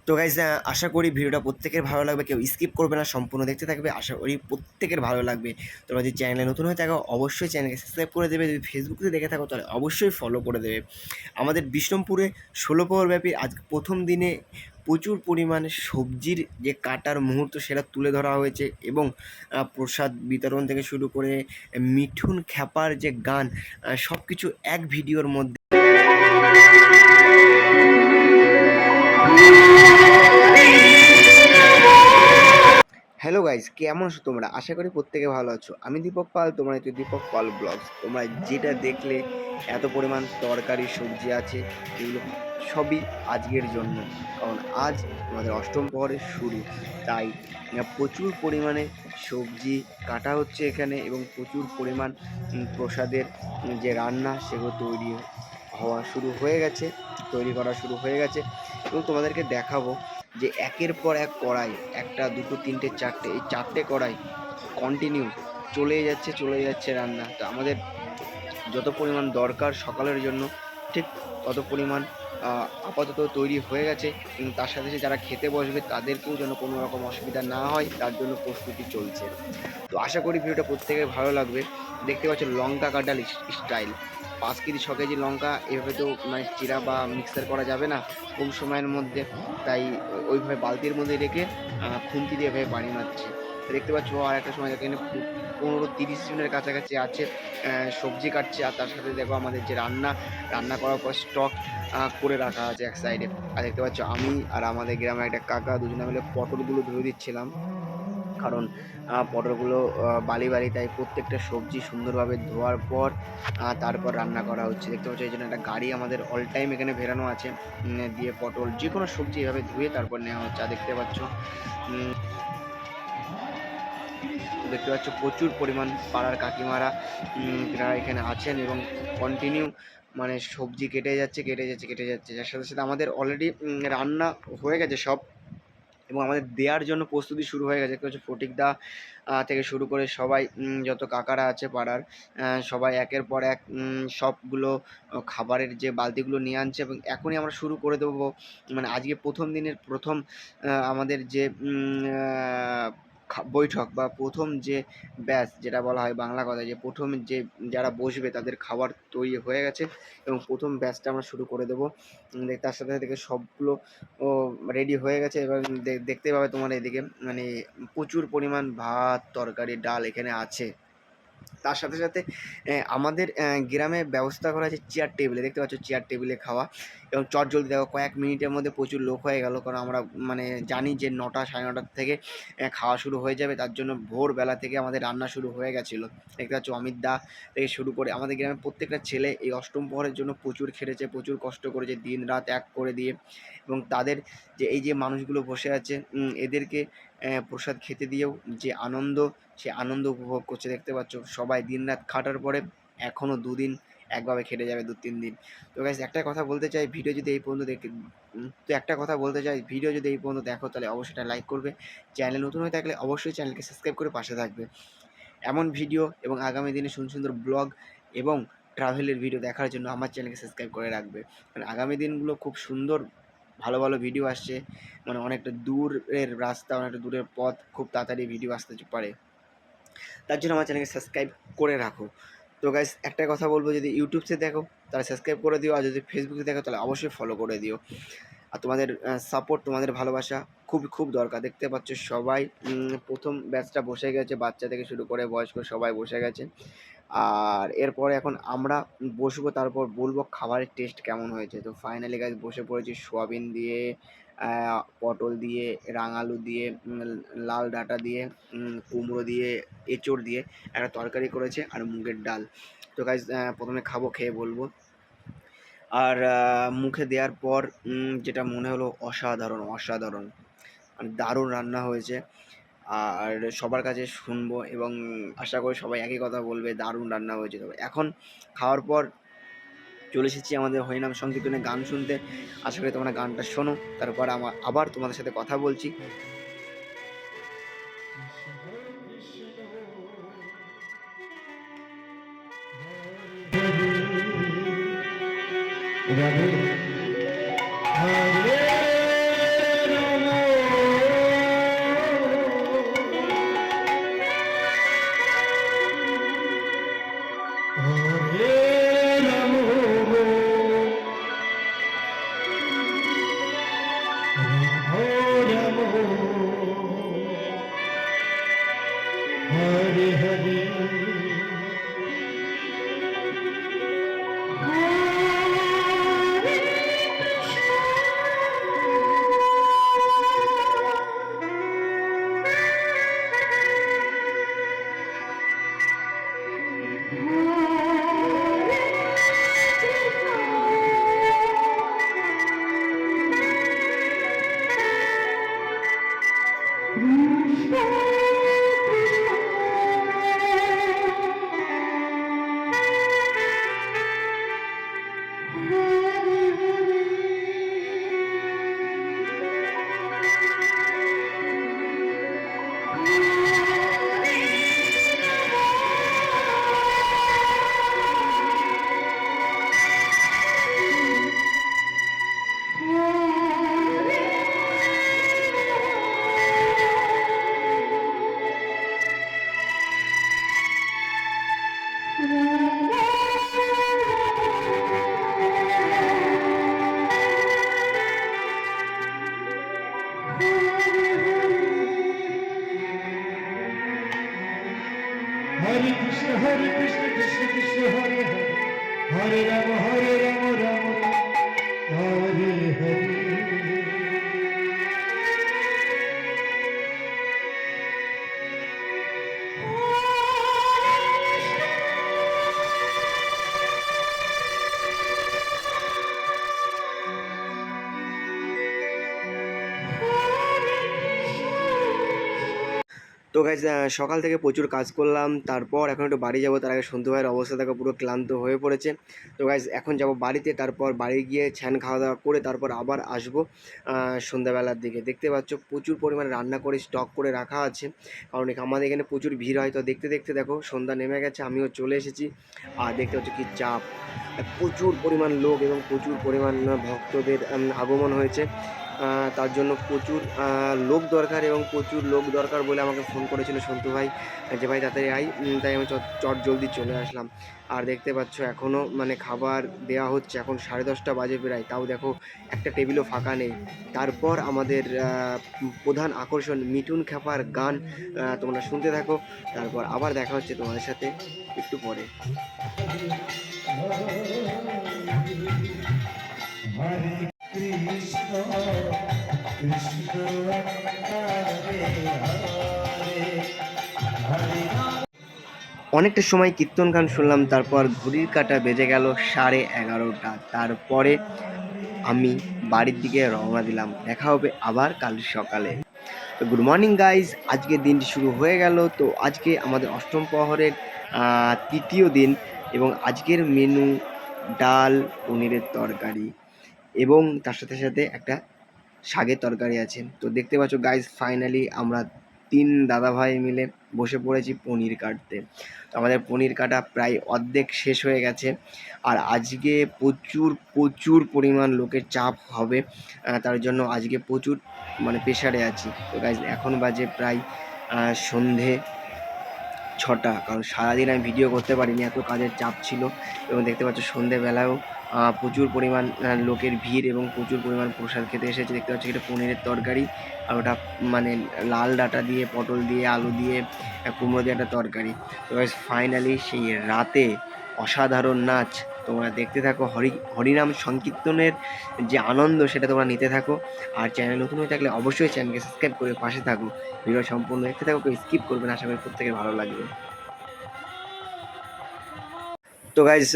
তো গাইজ আশা করি ভিডিওটা প্রত্যেকের ভালো লাগবে, কেউ স্কিপ করবে না, সম্পূর্ণ দেখতে থাকবে। আশা করি প্রত্যেকের ভালো লাগবে। তোমরা যদি চ্যানেলে নতুন হয়ে থাকো অবশ্যই চ্যানেলকে সাবস্ক্রাইব করে দেবে, যদি ফেসবুকে দেখে থাকো তাহলে অবশ্যই ফলো করে দেবে। আমাদের বিষ্ণুপুরে 16 প্রহর ব্যাপী আজ প্রথম দিনে প্রচুর পরিমাণে সবজির যে কাটার মুহূর্ত সেটা তুলে ধরা হয়েছে, এবং প্রসাদ বিতরণ থেকে শুরু করে মিঠুন খ্যাপার যে গান, সব কিছু এক ভিডিওর মধ্যে। হ্যালো গাইস, কেমন আছো তোমরা? আশা করি প্রত্যেকে ভালো আছো। আমি দীপক পাল, তোমরা হচ্ছে দীপক পাল ব্লগস। তোমরা যেটা দেখলে এত পরিমাণ তরকারি সবজি আছে, এগুলো সবই আজকের জন্য, কারণ আজ আমাদের অষ্টম প্রহরের শুরু। তাই প্রচুর পরিমাণে সবজি কাটা হচ্ছে এখানে, এবং প্রচুর পরিমাণ প্রসাদের যে রান্না সেগুলো হওয়া শুরু হয়ে গেছে, তৈরি করা শুরু হয়ে গেছে। এবং তোমাদেরকে দেখাবো যে একের পর এক কড়াই, একটা দুটো তিনটে চারটে, এই চারটে কড়াই কন্টিনিউ চলে যাচ্ছে রান্না। তো আমাদের যত পরিমাণ দরকার সকালের জন্য, ঠিক তত পরিমাণ আপাতত তৈরি হয়ে গেছে। তার সাথে সাথে যারা খেতে বসবে তাদেরকেও যেন কোনো রকম অসুবিধা না হয় তার জন্য প্রস্তুতি চলছে। তো আশা করি ভিডিওটা প্রত্যেকের ভালো লাগবে। দেখতে পাচ্ছ লঙ্কা কাটাল স্টাইল, 5 কেজি 6 কেজি লঙ্কা এভাবে তো মানে চিরা বা মিক্সার করা যাবে না কম সময়ের মধ্যে। তাই ওইভাবে বালতির মধ্যে রেখে খুন্তি দিয়ে এভাবে পানি মারছে। দেখতে পাচ্ছ আর একটা সময় এখানে 15-30 জনের কাছাকাছি আছে সবজি কাটছে। আর তার সাথে দেখো আমাদের যে রান্না করার পর স্টক করে রাখা আছে এক সাইডে। আর দেখতে পাচ্ছ আমি আর আমাদের গ্রামের একটা কাকা দুজনে মিলে পটলগুলো ধুয়ে দিচ্ছিলাম, কারণ পটলগুলো বালি বালি, তাই প্রত্যেকটা সবজি সুন্দরভাবে ধোয়ার পর তারপর রান্না করা হচ্ছে। দেখতে পাচ্ছ এই জন্য একটা গাড়ি আমাদের অল টাইম এখানে ভেড়ানো আছে, দিয়ে পটল যে কোনো সবজি এভাবে ধুয়ে তারপর নেওয়া হচ্ছে। আর দেখতে পাচ্ছ প্রচুর পরিমাণ পাড়ার কাকিমারা যারা এখানে আছেন, এবং কন্টিনিউ মানে সবজি কেটে যাচ্ছে। যার সাথে সাথে আমাদের অলরেডি রান্না হয়ে গেছে সব, এবং আমাদের দেওয়ার জন্য প্রস্তুতি শুরু হয়ে গেছে। হচ্ছে ফটিকদা থেকে শুরু করে সবাই, যত কাকারা আছে পাড়ার, সবাই একের পর এক সবগুলো খাবারের যে বালতিগুলো নিয়ে আনছে, এবং এখনই আমরা শুরু করে দেবো। মানে আজকে প্রথম দিনের প্রথম আমাদের যে বৈঠক বা প্রথম যে ব্যাচ যেটা বলা হয় বাংলা কথায়, যে প্রথম যে যারা বসবে তাদের খাবার তৈরি হয়ে গেছে, এবং প্রথম ব্যাচটা আমরা শুরু করে দেবো। তার সাথে সাথে সবগুলো রেডি হয়ে গেছে। এবার দেখতে পাবে তোমার এদিকে মানে প্রচুর পরিমাণ ভাত তরকারি ডাল এখানে আছে। তার সাথে সাথে আমাদের গ্রামে ব্যবস্থা করা আছে চেয়ার টেবিলে। দেখতে পাচ্ছ চেয়ার টেবিলে খাওয়া, এবং চটজলদি দেখো কয়েক মিনিটের মধ্যে প্রচুর লোক হয়ে গেল, কারণ আমরা মানে জানি যে 9টা সাড়ে 9টার থেকে খাওয়া শুরু হয়ে যাবে। তার জন্য ভোরবেলা থেকে আমাদের রান্না শুরু হয়ে গেছিলো। দেখতে পাচ্ছ অমিত দা থেকে শুরু করে আমাদের গ্রামের প্রত্যেকটা ছেলে এই অষ্টম প্রহরের জন্য প্রচুর খেটেছে, প্রচুর কষ্ট করেছে, দিন রাত এক করে দিয়ে। এবং তাদের যে এই যে মানুষগুলো বসে আছে এদেরকে প্রসাদ খেতে দিয়েও যে আনন্দ, সে আনন্দ উপভোগ করছে। দেখতে পাচ্ছ সবাই দিন রাত খাটার পরে এখনও দুদিন একভাবে খেটে যাবে, 2-3 দিন। তো গাইস একটা কথা বলতে চাই, ভিডিও যদি এই পর্যন্ত দেখো তাহলে অবশ্যই একটা লাইক করবে। চ্যানেল নতুন হয়ে থাকলে অবশ্যই চ্যানেলকে সাবস্ক্রাইব করে পাশে থাকবে। এমন ভিডিও এবং আগামী দিনে সুন্দর সুন্দর ব্লগ এবং ট্রাভেলের ভিডিও দেখার জন্য আমার চ্যানেলকে সাবস্ক্রাইব করে রাখবে। কারণ আগামী দিনগুলো খুব সুন্দর, ভালো ভালো ভিডিও আসছে। মানে অনেকটা দূরের রাস্তা, অনেকটা দূরের পথ, খুব তাড়াতাড়ি ভিডিও আসতে পারে। তার জন্য আমার চ্যানেলকে সাবস্ক্রাইব করে রাখো। তো গাইস একটা কথা বলবো, যদি ইউটিউব থেকে দেখো তাহলে সাবস্ক্রাইব করে দিও, আর যদি ফেসবুকে দেখো তাহলে অবশ্যই ফলো করে দিও। আর তোমাদের সাপোর্ট, তোমাদের ভালোবাসা খুব খুব দরকার। দেখতে পাচ্ছ সবাই প্রথম ব্যাচটা বসে গেছে, বাচ্চা থেকে শুরু করে বয়স্ক সবাই বসে গেছে। আর এরপরে এখন আমরা বসবো, তারপর বলবো খাবারের টেস্ট কেমন হয়েছে। তো ফাইনালি গাইস বসে পড়েছি সোয়াবিন দিয়ে, পটল দিয়ে, রাঙালু দিয়ে, লাল ডাঁটা দিয়ে, কুমড়ো দিয়ে, এঁচোড় দিয়ে একটা তরকারি করেছে, আর মুগের ডাল। তো গাইস প্রথমে খাবো, খেয়ে বলবো। আর মুখে দেওয়ার পর যেটা মনে হলো অসাধারণ অসাধারণ, মানে দারুণ রান্না হয়েছে। আর সবার কাছে শুনবো, এবং আশা করি সবাই একই কথা বলবে, দারুণ রান্না হয়েছে। তবে এখন খাওয়ার পর চলে এসেছি আমাদের হরিনাম সংকীর্তনে গান শুনতে। আশা করি তোমরা গানটা শোনো, তারপর আবার তোমাদের সাথে কথা বলছি। রাধে হরে তো গাইজ সকাল থেকে প্রচুর কাজ করলাম, তারপর এখন একটু বাড়ি যাবো। তার আগে সন্ধু ভাইয়ের অবস্থা দেখো পুরো ক্লান্ত হয়ে পড়েছে। তো গাইজ এখন যাব বাড়িতে, তারপর বাড়ি গিয়ে ছ্যান খাওয়া দাওয়া করে তারপর আবার আসবো সন্ধ্যাবেলার দিকে। দেখতে পাচ্ছ প্রচুর পরিমাণে রান্না করে স্টক করে রাখা আছে, কারণ আমাদের এখানে প্রচুর ভিড় হয়। তো দেখতে দেখতে দেখো সন্ধ্যা নেমে গেছে, আমিও চলে এসেছি। আর দেখতে পাচ্ছ কি চাপ, প্রচুর পরিমাণ লোক এবং প্রচুর পরিমাণ ভক্তদের আগমন হয়েছে। তার জন্য প্রচুর লোক দরকার বলে আমাকে ফোন করেছিল সন্তু ভাই যে ভাই তাড়াতাড়ি আই। তাই আমি চট জলদি চলে আসলাম। আর দেখতে পাচ্ছ এখনও মানে খাবার দেওয়া হচ্ছে, এখন 10:30 বাজে প্রায়, তাও দেখো একটা টেবিলও ফাঁকা নেই। তারপর আমাদের প্রধান আকর্ষণ মিঠুন খ্যাপার গান তোমরা শুনতে থাকো, তারপর আবার দেখা হচ্ছে তোমাদের সাথে একটু পরে। অনেকটা সময় কীর্তন গান শুনলাম, তারপর ঘড়ির কাঁটা বেজে গেল 11:30। তারপরে আমি বাড়ির দিকে রওনা দিলাম। দেখা হবে আবার কাল সকালে। তো গুড মর্নিং গাইজ, আজকের দিনটি শুরু হয়ে গেল। তো আজকে আমাদের অষ্টম প্রহরের তৃতীয় দিন, এবং আজকের মেনু ডাল, পনিরের তরকারি এবং তার সাথে সাথে একটা শাকের তরকারি আছে। তো দেখতে পাচ্ছ গাইজ, ফাইনালি আমরা 3 দাদাভাই মিলে বসে পড়েছি পনির কাটতে। তো আমাদের পনির কাটা প্রায় অর্ধেক শেষ হয়ে গেছে। আর আজকে প্রচুর পরিমাণ লোকের চাপ হবে, তার জন্য আজকে প্রচুর মানে প্রেশারে আছি। তো গাইজ এখন বাজে প্রায় সন্ধে 6টা, কারণ সারাদিন আমি ভিডিও করতে পারিনি, এত কাজের চাপ ছিল। এবং দেখতে পাচ্ছ সন্ধেবেলাও প্রচুর পরিমাণ লোকের ভিড় এবং প্রচুর পরিমাণ প্রসাদ খেতে এসেছে। দেখতে পাচ্ছি এটা পনিরের তরকারি, আর ওটা মানে লাল ডাঁটা দিয়ে, পটল দিয়ে, আলু দিয়ে, কুমড়ো দিয়ে একটা তরকারি। তো ফাইনালি সেই রাতে অসাধারণ নাচ তোমরা দেখতে থাকো। হরিনাম সংকীর্তনের যে আনন্দ সেটা তোমরা নিতে থাকো। আর চ্যানেল নতুন হয়ে থাকলে অবশ্যই চ্যানেলকে সাবস্ক্রাইব করে পাশে থাকো। ভিডিও সম্পূর্ণ দেখতে থাকো, কেউ স্কিপ করবেন, আশা করি প্রত্যেকের ভালো লাগবে। তো গাইজ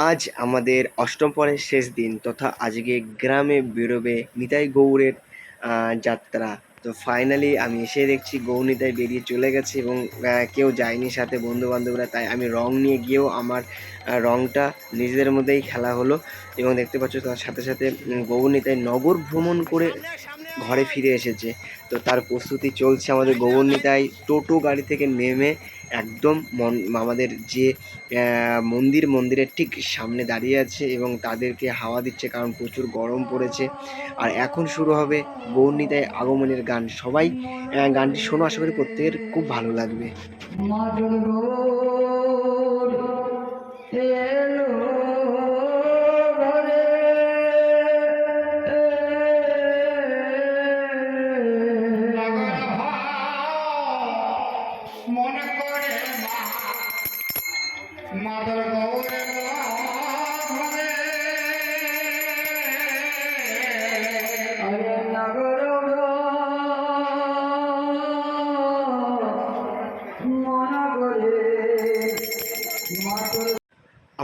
আজ আমাদের অষ্টম পরের শেষ দিন, তথা আজকে গ্রামে বেরোবে নিতাই গৌড়ের যাত্রা। তো ফাইনালি আমি এসে দেখছি গৌর-নিতাই বেরিয়ে চলে গেছে, এবং কেউ যায়নি সাথে বন্ধু বান্ধবরা। তাই আমি রং নিয়ে গিয়েও আমার রংটা নিজেদের মধ্যেই খেলা হলো। এবং দেখতে পাচ্ছ তার সাথে সাথে গৌর-নিতাই নগর ভ্রমণ করে ঘরে ফিরে এসেছে। তো তার প্রস্তুতি চলছে। আমাদের গৌর-নিতাই টোটো গাড়ি থেকে নেমে একদম আমাদের যে মন্দিরের ঠিক সামনে দাঁড়িয়ে আছে এবং তাদেরকে হাওয়া দিচ্ছে, কারণ প্রচুর গরম পড়েছে। আর এখন শুরু হবে গৌর-নিতাই আগমনের গান। সবাই গানটি শোনো, আশা করি প্রত্যেকের খুব ভালো লাগবে।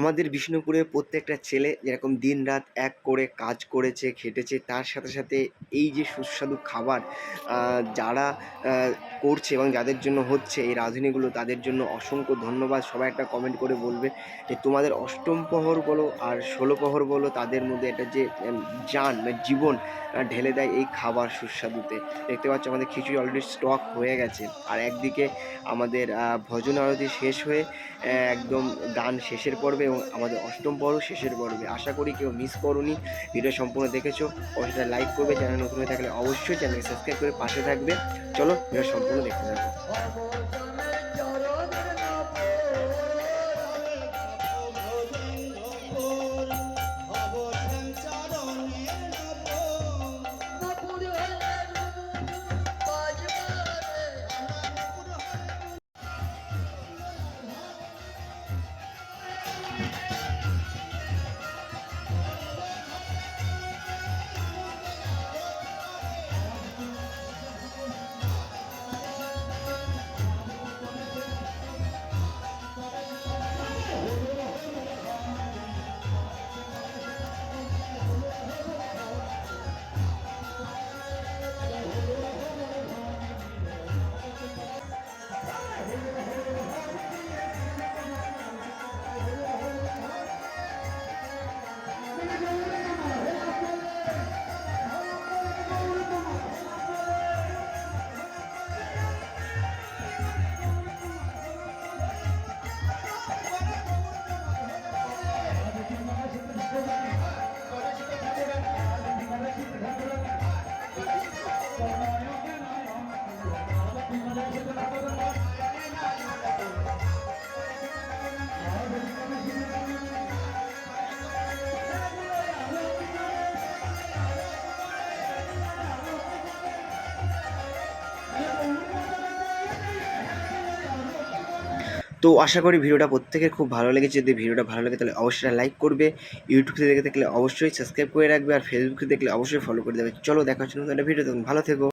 আমাদের বিষ্ণুপুরের প্রত্যেকটা ছেলে যেরকম দিন রাত এক করে কাজ করেছে, খেটেছে, তার সাথে সাথে এই যে সুস্বাদু খাবার যারা করছে এবং যাদের জন্য হচ্ছে এই রাঁধুনিগুলো, তাদের জন্য অসংখ্য ধন্যবাদ। সবাই একটা কমেন্ট করে বলবে যে তোমাদের অষ্টম প্রহর বলো আর 16 প্রহর বলো, তাদের মধ্যে একটা যে জান মানে জীবন ঢেলে দেয় এই খাবার সুস্বাদুতে। দেখতে পাচ্ছ আমাদের খিচুড়ি অলরেডি স্টক হয়ে গেছে। আর একদিকে আমাদের ভজন আরতি শেষ হয়ে একদম গান শেষের পর্বে, এবং আমাদের অষ্টম পর্ব শেষের পর্বে। আশা করি কেউ মিস করোনি, ভিডিও সম্পূর্ণ দেখেছো। অবশ্যই লাইক করবে, চ্যানেল নতুন হয়ে থাকলে অবশ্যই চ্যানেলকে সাবস্ক্রাইব করে পাশে থাকবে। চলো ভিডিও সম্পূর্ণ দেখতে থাকো। তো আশা করি ভিডিওটা প্রত্যেকের খুব ভালো লেগেছে। যদি ভিডিওটা ভালো লাগে তাহলে অবশ্যই লাইক করবে, ইউটিউব থেকে দেখে থাকলে অবশ্যই সাবস্ক্রাইব করে রাখবে, আর ফেসবুকে দেখলে অবশ্যই ফলো করে দেবে। চলো দেখা হচ্ছে নতুন একটা ভিডিও, ভালো থেকো।